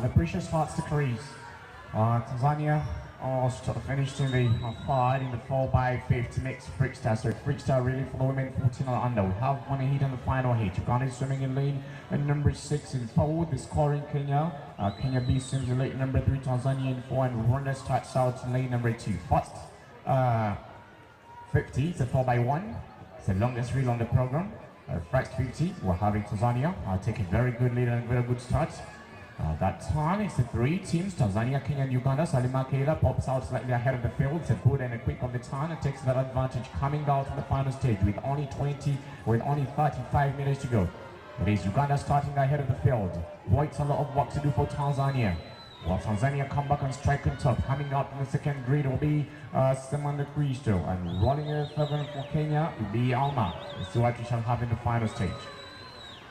the pressure starts to decrease. Tanzania sort of finished in the fight in the 4x50 mixed freestyle really for the women 14 or under. We have one heat on the final heat. Uganda is swimming in lane and number 6 in forward. The score in Kenya. Kenya B swims in lane number 3, Tanzania in 4, and Rwanda starts out in lane number 2. First 50, it's a 4x1. It's the longest reel on the program. First 50, we're having Tanzania take a very good lead and a very good start. That time, it's the 3 teams, Tanzania, Kenya, and Uganda. Salima Keila pops out slightly ahead of the field. It's a good and a quick on the turn and takes that advantage coming out on the final stage with only 35 minutes to go. It is Uganda starting ahead of the field. Quite a lot of work to do for Tanzania. While Tanzania come back and strike on top. Coming out in the second grid will be Semanda Cristo, and rolling it further for Kenya will be Alma. Let's see what we shall have in the final stage.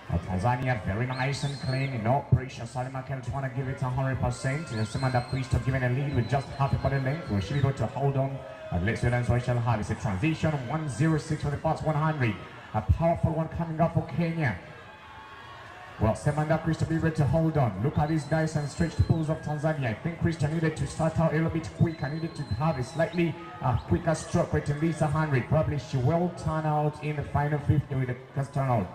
Tanzania very nice and clean, no pressure. Salima Keila want to give it 100%. Semanda Cristo giving a lead with just half a body length. We should be able to hold on. Let's see what we shall have. It's a transition 106 for the first 100. A powerful one coming up for Kenya. Well, Semanda Cristo be able to hold on. Look at these nice and stretched pulls of Tanzania. I think Cristo needed to start out a little bit quick. I needed to have a slightly quicker stroke rate in this 100. Probably she will turn out in the final 50 with a first turnout.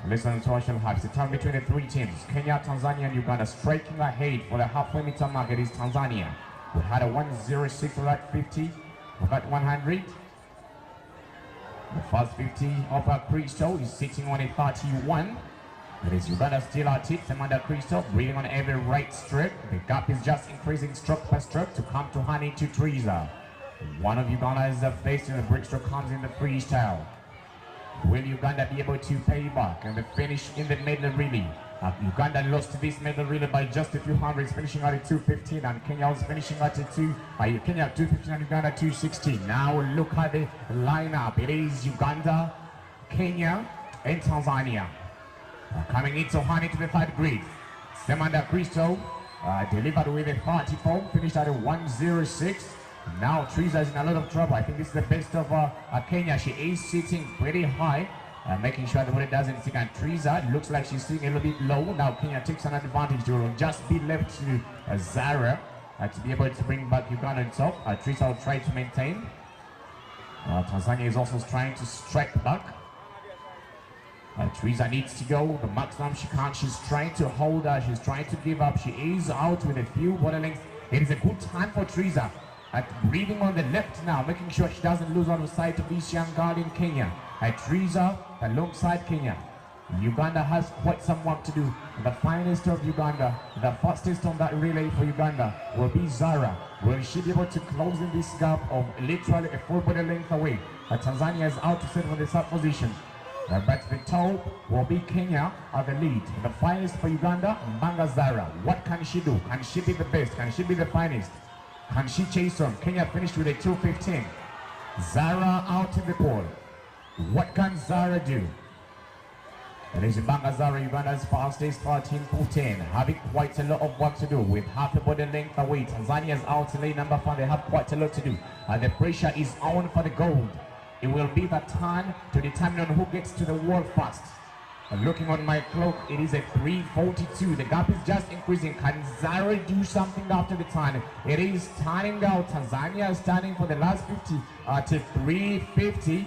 Listen to what she'll have. It's a time between the 3 teams. Kenya, Tanzania, and Uganda. Striking ahead for the halfway meter mark. It is Tanzania. We had a 106 for that 50. For that 100. The first 50 of Cristo is sitting on a 31. It is Uganda still at it. Semanda Cristo breathing on every right stroke. The gap is just increasing stroke by stroke to come to Honey to Teresa. One of Uganda is facing the breaststroke comes in the freestyle. Will Uganda be able to pay back and the finish in the medley relay? Uganda lost this medley relay by just a few hundreds, finishing at a 215, and Kenya was finishing at a Kenya 215 and Uganda 216. Now look at the lineup. It is Uganda, Kenya, and Tanzania. Coming into Honey to the 3rd grid. Semanda Cristo delivered with a 34, finished at a 106. Now Teresa is in a lot of trouble. I think this is the best of Kenya. She is sitting pretty high, making sure that what it doesn't stick. And Teresa looks like she's sitting a little bit low. Now Kenya takes an advantage. It will just be left to Zara to be able to bring back Uganda on top. Teresa will try to maintain. Tanzania is also trying to strike back. Teresa needs to go the maximum she can. She's trying to hold her. She's trying to give up. She is out with a few body lengths. It is a good time for Teresa. Breathing on the left now, making sure she doesn't lose on the side of this young girl in Kenya. Teresa alongside Kenya. Uganda has quite some work to do. The finest of Uganda, the fastest on that relay for Uganda will be Zara. Will she be able to close in this gap of literally a full body length away? Tanzania is out to set for the sub position. But the top will be Kenya at the lead. The finest for Uganda, Mbanga Zara. What can she do? Can she be the best? Can she be the finest? Can she chase on? Kenya finished with a 215. Zara out in the pole. What can Zara do? It is Mbanga Zara, Uganda's fastest 13-14, having quite a lot of work to do with half a body length away. Tanzania's out in lane number 5. They have quite a lot to do. The pressure is on for the gold. It will be the turn to determine on who gets to the wall first. Looking on my clock, it is a 3:42. The gap is just increasing. Can Zara do something after the turn? It is turning out. Tanzania is turning for the last 50 to 3:50.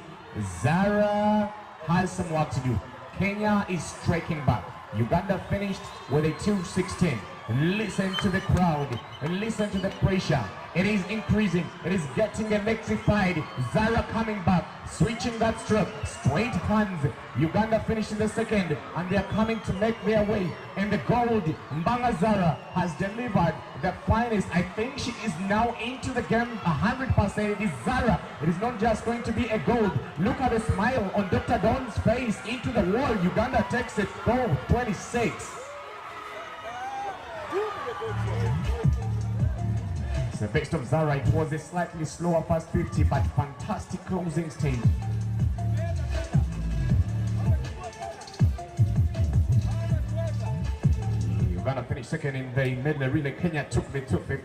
Zara has some work to do. Kenya is striking back. Uganda finished with a 2:16. Listen to the crowd and listen to the pressure. It is increasing. It is getting electrified. Zara coming back, switching that stroke, straight hands. Uganda finishing the second, and they are coming to make their way. And the gold, Mbanga Zara has delivered the finest. I think she is now into the game 100%. It is Zara. It is not just going to be a gold. Look at the smile on Dr. Don's face. Into the wall. Uganda takes it. Gold 26. It's the best of Zara. It was a slightly slower first 50, but fantastic closing stage. Uganda finished second in the medley relay. Kenya took the 250.